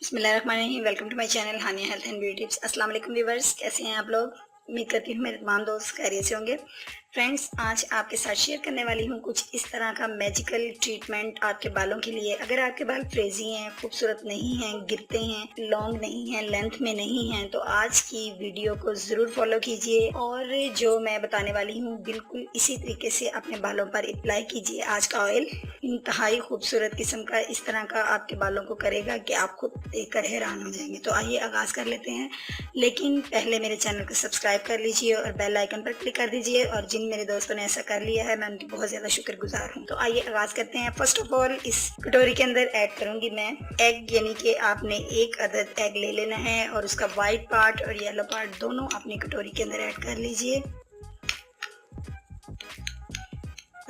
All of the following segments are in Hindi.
बिस्मिल्लाहिर्रहमानिर्रहीम। Welcome to my channel Hania health and beauty tips. अस्सलाम वालेकुम व्यूअर्स, कैसे हैं आप लोग? उम्मीद करती हूँ मेरे तमाम दोस्त खैरियत से होंगे। फ्रेंड्स, आज आपके साथ शेयर करने वाली हूँ कुछ इस तरह का मैजिकल ट्रीटमेंट आपके बालों के लिए। अगर आपके बाल फ्रेजी हैं, खूबसूरत नहीं हैं, गिरते हैं, लॉन्ग नहीं हैं, लेंथ में नहीं हैं, तो आज की वीडियो को ज़रूर फॉलो कीजिए और जो मैं बताने वाली हूँ बिल्कुल इसी तरीके से अपने बालों पर अप्लाई कीजिए। आज का ऑयल इंतहाई खूबसूरत किस्म का इस तरह का आपके बालों को करेगा कि आप खुद देखकर हैरान हो जाएंगे। तो आइए आगाज़ कर लेते हैं, लेकिन पहले मेरे चैनल को सब्सक्राइब कर लीजिए और बेल आइकन पर क्लिक कर दीजिए। और जिन मेरे दोस्तों ने ऐसा कर लिया है, मैं उनकी बहुत ज़्यादा शुक्रगुजार हूँ। तो आइए आगाज़ करते हैं। फर्स्ट ऑफ ऑल, इस कटोरी के अंदर ऐड करूँगी मैं एग, यानी कि आपने एक अदद एग ले लेना है और उसका वाइट पार्ट और येलो पार्ट दोनों अपनी कटोरी के अंदर ऐड कर लीजिए।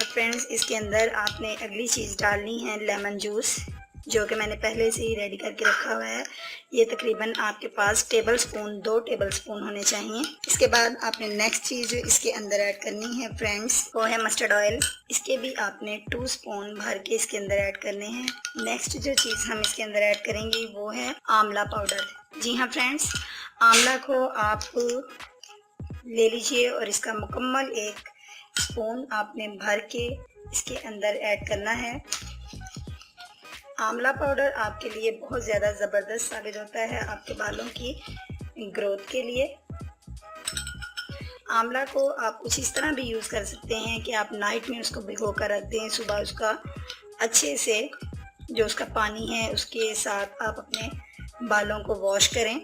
फ्रेंड्स, इसके अंदर आपने अगली चीज़ डालनी है लेमन जूस, जो कि मैंने पहले से ही रेडी करके रखा हुआ है। ये तकरीबन आपके पास 2 टेबल स्पून होने चाहिए। इसके बाद आपने नेक्स्ट चीज़ इसके अंदर ऐड करनी है फ्रेंड्स, वो है मस्टर्ड ऑयल। इसके भी आपने 2 स्पून भर के इसके अंदर ऐड करने हैं। नेक्स्ट जो चीज़ हम इसके अंदर ऐड करेंगे वो है आंवला पाउडर। जी हाँ फ्रेंड्स, आंवला को आप ले लीजिए और इसका मुकम्मल 1 स्पून आपने भर के इसके अंदर ऐड करना है। आंवला पाउडर आपके लिए बहुत ज़्यादा ज़बरदस्त साबित होता है आपके बालों की ग्रोथ के लिए। आंवला को आप कुछ इस तरह भी यूज़ कर सकते हैं कि आप नाइट में उसको भिगो कर रख दें, सुबह उसका अच्छे से जो उसका पानी है उसके साथ आप अपने बालों को वॉश करें,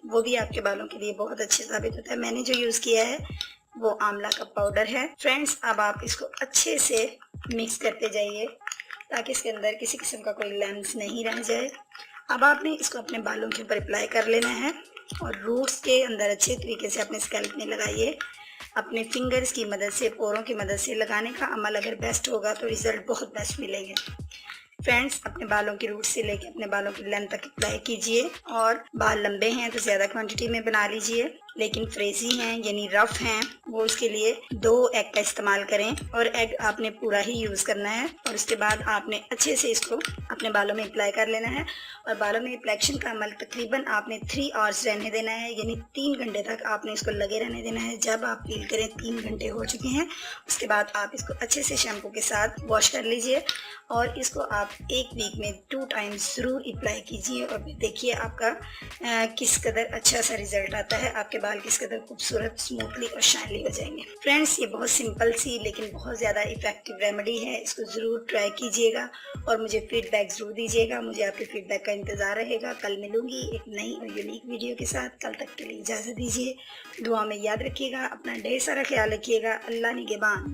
वो भी आपके बालों के लिए बहुत अच्छे साबित होता है। मैंने जो यूज़ किया है वो आंवला का पाउडर है। फ्रेंड्स, अब आप इसको अच्छे से मिक्स करते जाइए ताकि इसके अंदर किसी किस्म का कोई लम्स नहीं रह जाए। अब आपने इसको अपने बालों के ऊपर अप्लाई कर लेना है और रूट्स के अंदर अच्छे तरीके से अपने स्कैल्प में लगाइए। अपने फिंगर्स की मदद से, पोरों की मदद से लगाने का अमल अगर बेस्ट होगा तो रिज़ल्ट बहुत बेस्ट मिलेंगे। फ्रेंड्स, अपने बालों की रूट से लेके अपने बालों की लेंथ तक अप्लाई कीजिए। और बाल लंबे हैं तो ज़्यादा क्वांटिटी में बना लीजिए, लेकिन फ्रेजी हैं यानी रफ हैं, वो उसके लिए 2 एग का इस्तेमाल करें और एग आपने पूरा ही यूज़ करना है। और उसके बाद आपने अच्छे से इसको अपने बालों में अप्लाई कर लेना है और बालों में अप्लेक्शन का अमल तकरीबन आपने 3 आवर्स रहने देना है, यानी 3 घंटे तक आपने इसको लगे रहने देना है। जब आप फील करें 3 घंटे हो चुके हैं, उसके बाद आप इसको अच्छे से शैम्पू के साथ वॉश कर लीजिए और इसको आप 1 वीक में 2 टाइम्स ज़रूर अप्लाई कीजिए और देखिए आपका किस कदर अच्छा सा रिजल्ट आता है। आपके बाल किस कदर खूबसूरत, स्मूथली और शाइनली हो जाएंगे। फ्रेंड्स, ये बहुत सिंपल सी लेकिन बहुत ज़्यादा इफेक्टिव रेमेडी है। इसको ज़रूर ट्राई कीजिएगा और मुझे फीडबैक ज़रूर दीजिएगा। मुझे आपके फीडबैक का इंतज़ार रहेगा। कल मिलूंगी एक नई और यूनिक वीडियो के साथ। कल तक के लिए इजाज़त दीजिए। दुआ में याद रखिएगा, अपना ढेर सारा ख्याल रखिएगा। अल्लाह निगहबान।